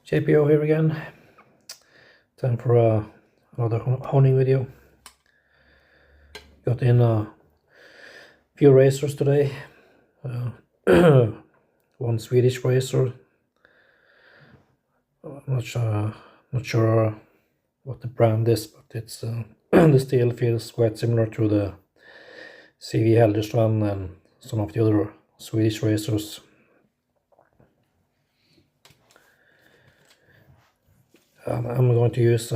JPO here again. Time for another honing video. Got in a few racers today. One Swedish racer. I'm not sure what the brand is, but it's the steel feels quite similar to the CV Helderstrand and some of the other Swedish racers. I'm going to use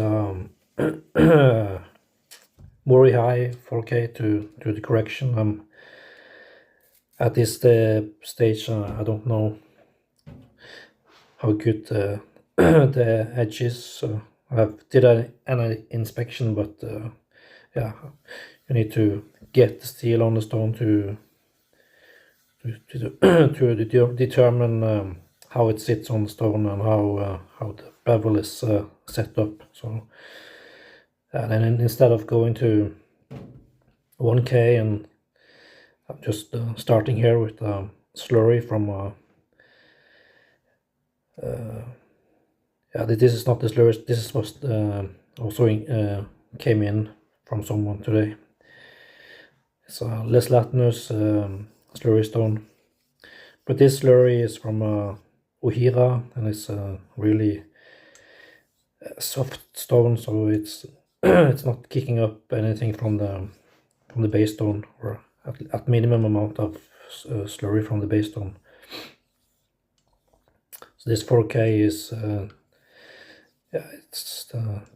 Mori High 4K to do the correction. At this stage, I don't know how good the edge is. I did an inspection, but yeah, you need to get the steel on the stone to determine how it sits on the stone and how the bevel is set up. So, and then instead of going to 1K, and I'm just starting here with a slurry from yeah, this is not the slurry. This is what also came in from someone today. It's a less latinous slurry stone, but this slurry is from Ohira, and it's a really soft stone, so it's it's not kicking up anything from the base stone, or at minimum amount of slurry from the base stone. So this 4K is yeah, it's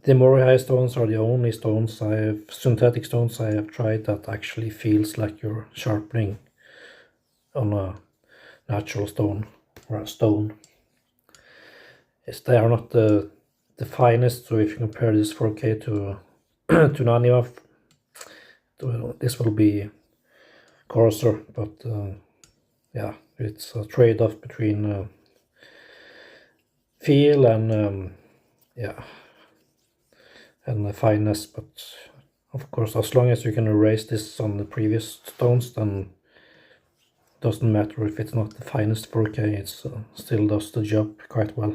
the Mori High stones are the only synthetic stones I have tried that actually feels like you're sharpening on a natural stone or a stone. They are not the finest, so if you compare this 4K to to Naniva, this will be coarser, but yeah, it's a trade-off between feel and yeah, and the fineness. But of course, as long as you can erase this on the previous stones, then it doesn't matter if it's not the finest 4K, it still does the job quite well.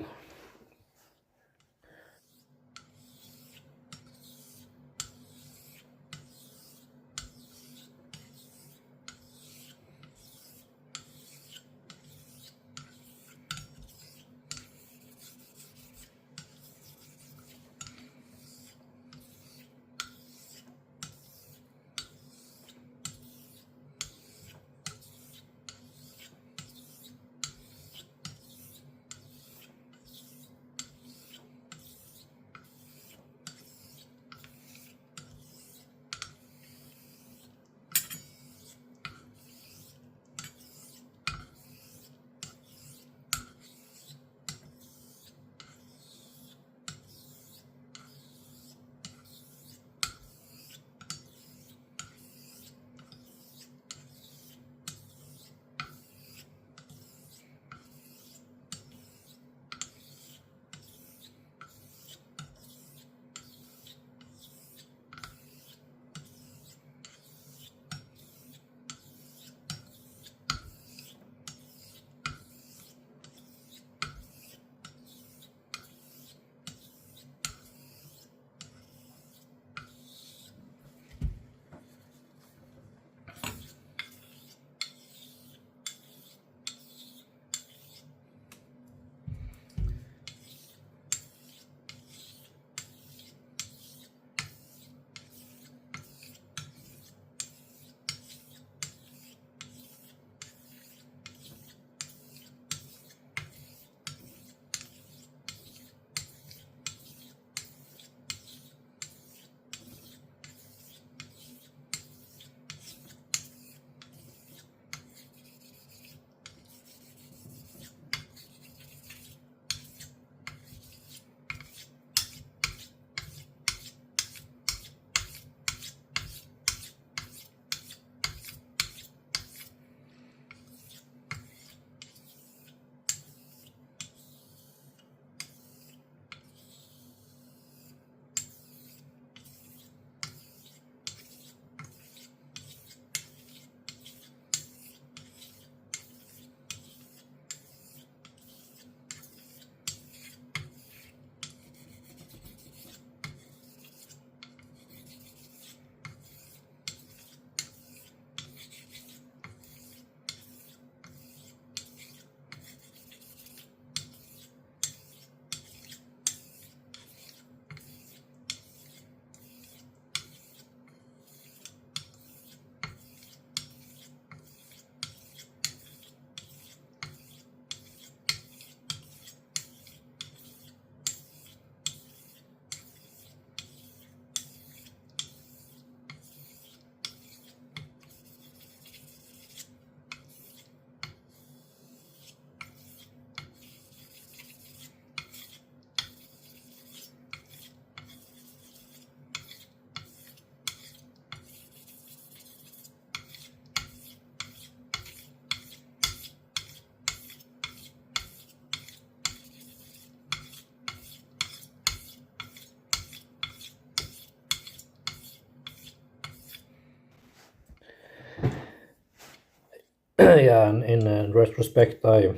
Yeah, and in retrospect, I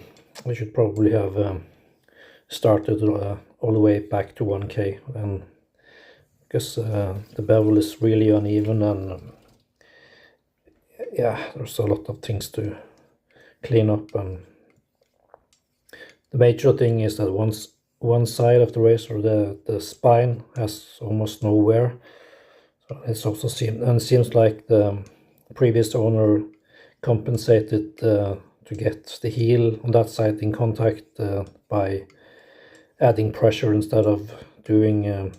should probably have started all the way back to 1K, and because the bevel is really uneven, and yeah, there's a lot of things to clean up. And the major thing is that one side of the razor, the spine, has almost no wear. So it's also seems like the previous owner compensated to get the heel on that side in contact by adding pressure instead of doing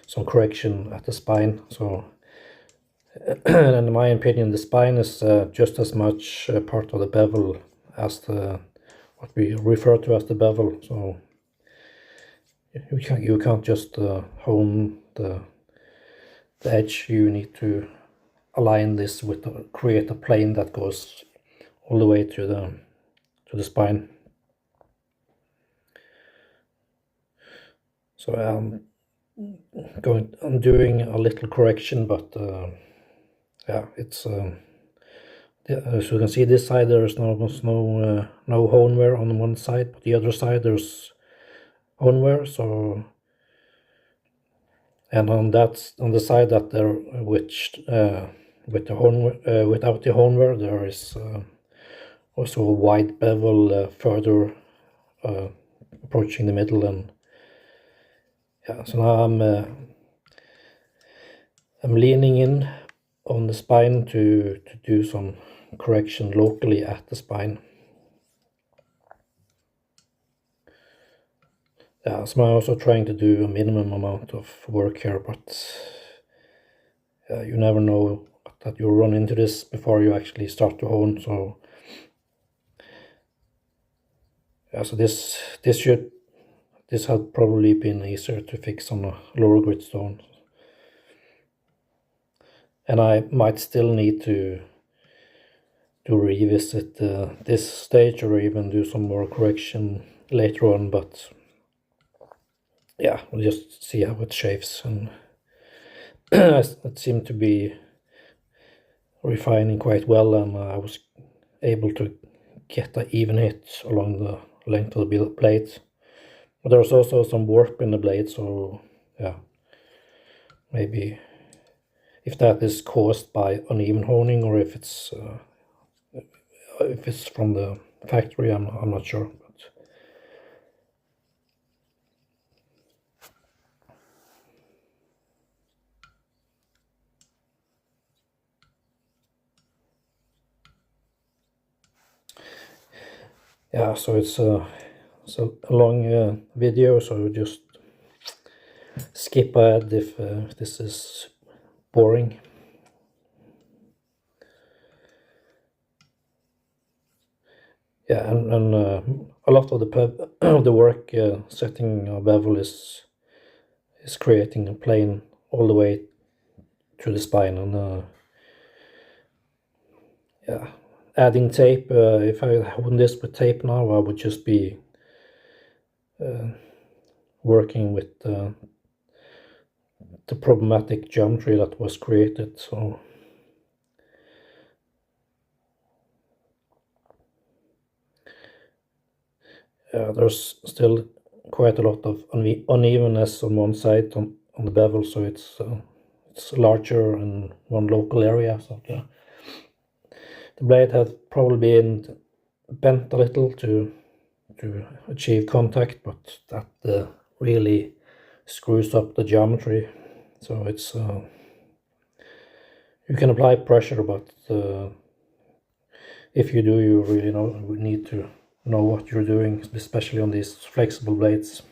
some correction at the spine. So and in my opinion, the spine is just as much part of the bevel as what we refer to as the bevel. So you can't just hone the edge. You need to align this with create a plane that goes all the way to the spine. So I'm doing a little correction, but yeah, it's as you can see, this side there's no hone wear on one side, but the other side there's hone wear. So, and on the side that there which with the hone without the hone wear, there is also a wide bevel further approaching the middle. And yeah, so now I'm leaning in on the spine to do some correction locally at the spine. Yeah, so I'm also trying to do a minimum amount of work here, but you never know that you'll run into this before you actually start to hone. So yeah, so this had probably been easier to fix on a lower grit stone, and I might still need to revisit this stage or even do some more correction later on, but yeah, we'll just see how it shapes. And it seemed to be refining quite well, and I was able to get an even hit along the length of the blade. But there's also some warp in the blade, so yeah, maybe if that is caused by uneven honing or if it's from the factory, I'm not sure. But yeah, so it's a long video, so just skip ahead if this is boring. Yeah, and a lot of the work setting a bevel is creating a plane all the way to the spine, and yeah, adding tape. If I hone this with tape now, I would just be working with the problematic geometry that was created. So there's still quite a lot of unevenness on one side on the bevel, so it's larger in one local area. So the blade had probably been bent a little to achieve contact, but that really screws up the geometry. So it's you can apply pressure, but if you do, you really need to know what you're doing, especially on these flexible blades.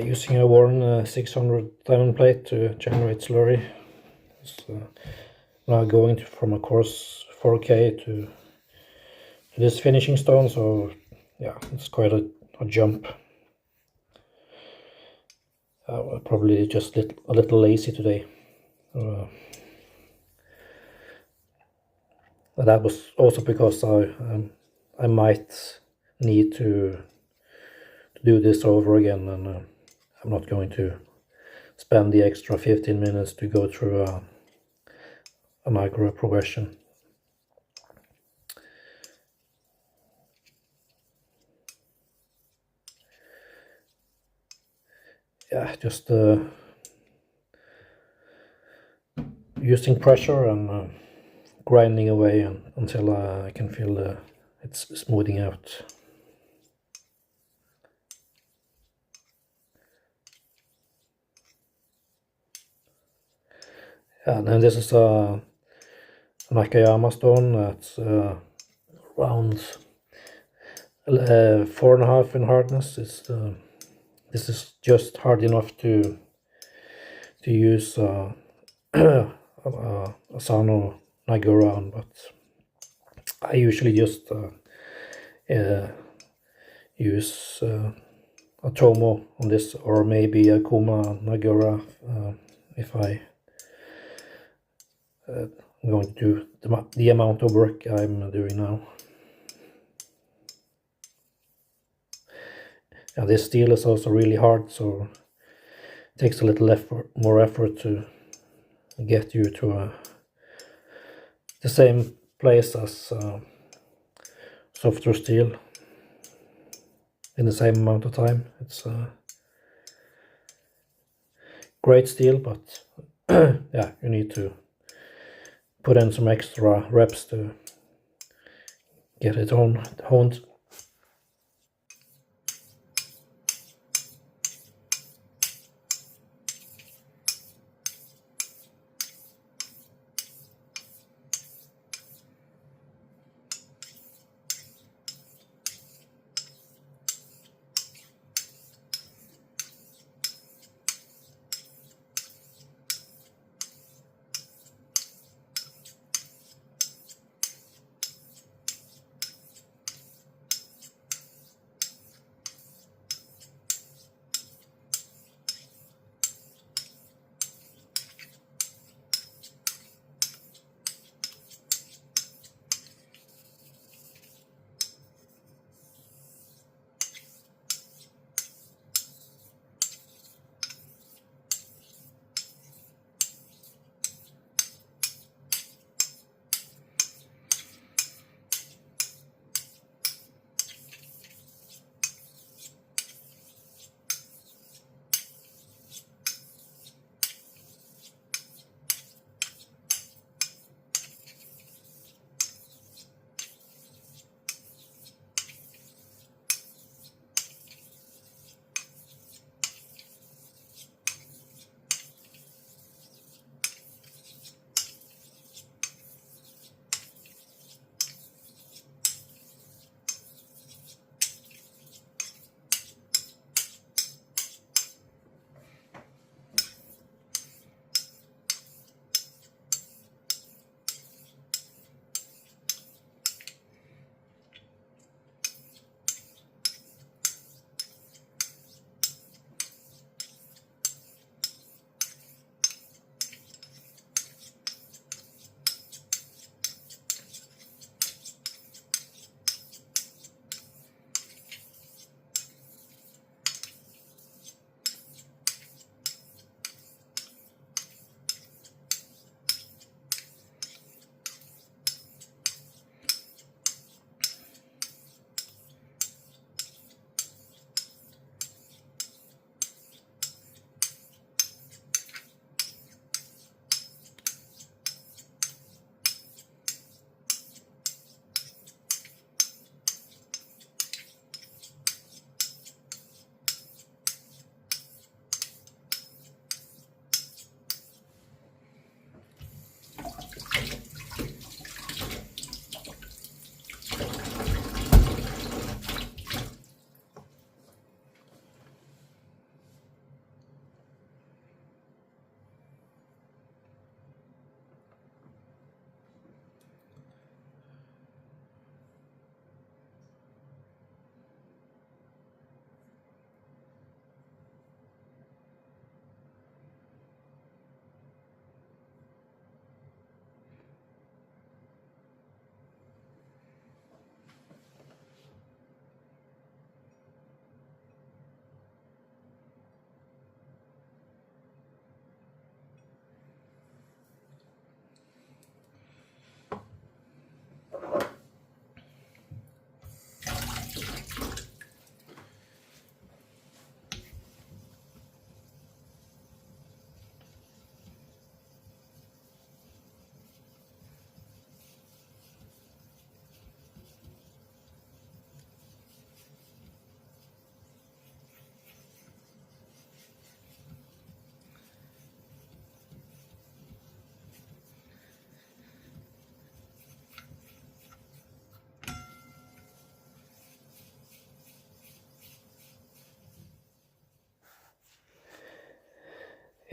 Using a worn 600 diamond plate to generate slurry. Now going from a coarse 4K to this finishing stone, so yeah, it's quite a jump. Probably just a little lazy today. That was also because I might need to do this over again, and I'm not going to spend the extra 15 minutes to go through a micro progression. Yeah, just using pressure and grinding away until I can feel it's smoothing out. And then this is a Nakayama stone that's around 4.5 in hardness. This is just hard enough to use Asano Nagura on, but I usually just use a Tomo on this, or maybe a Kuma Nagura if I'm going to do the amount of work I'm doing now. And this steel is also really hard, so it takes a little more effort to get you to the same place as softer steel in the same amount of time. It's great steel, but yeah, you need to put in some extra reps to get it honed.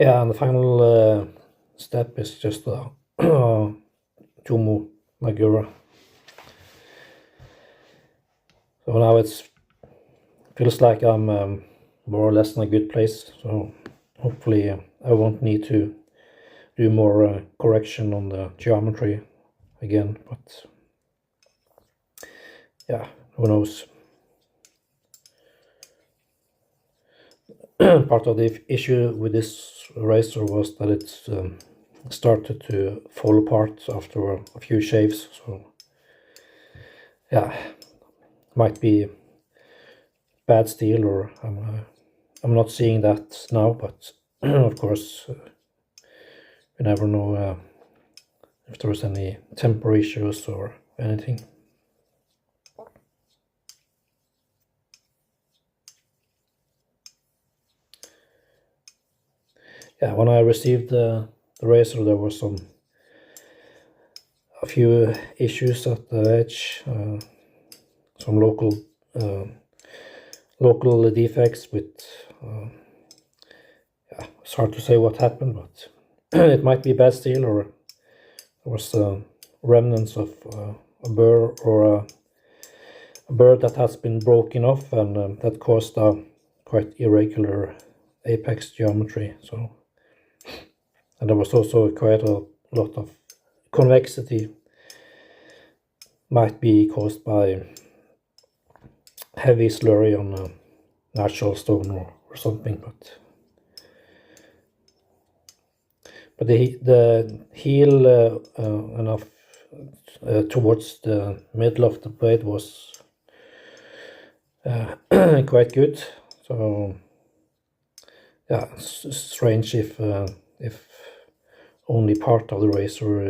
Yeah, and the final step is just Tumo Magura. So now it feels like I'm more or less in a good place. So hopefully I won't need to do more correction on the geometry again. But yeah, who knows? Part of the issue with this razor was that it started to fall apart after a few shaves. So yeah, might be bad steel, or I'm not seeing that now, but of course you never know if there's any temper issues or anything. Yeah, when I received the razor, there was a few issues at the edge, some local defects with yeah, it's hard to say what happened, but it might be bad steel, or there was remnants of a burr or a bird that has been broken off, and that caused a quite irregular apex geometry. So, and there was also quite a lot of convexity, might be caused by heavy slurry on a natural stone or something. But the heel enough towards the middle of the blade was quite good. So yeah, it's strange if only part of the razor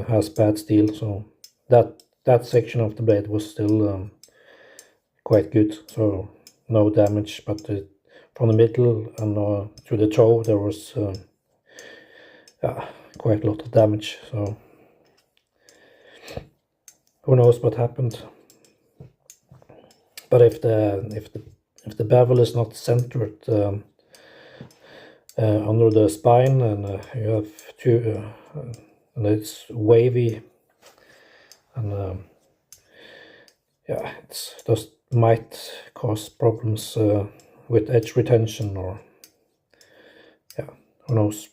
has bad steel. So that section of the blade was still quite good, so no damage. But from the middle and to the toe there was quite a lot of damage. So who knows what happened? But if the bevel is not centered under the spine, and you have two, and it's wavy, and yeah, it just might cause problems with edge retention, or yeah, who knows.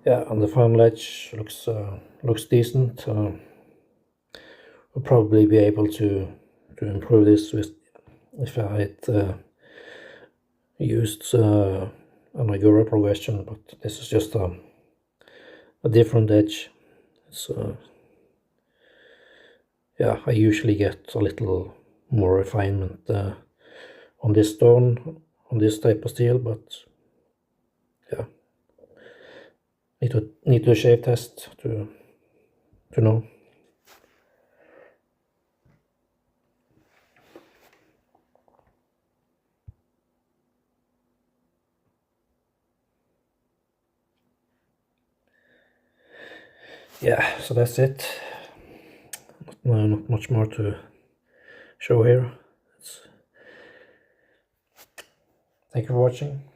yeah, and the final edge looks decent. We'll probably be able to improve this with if I had used an Agura progression, but this is just a different edge. It's yeah, I usually get a little more refinement on this stone, on this type of steel, but yeah, need to shave test to know. Yeah, so that's it. Not much more to show here. Thank you for watching.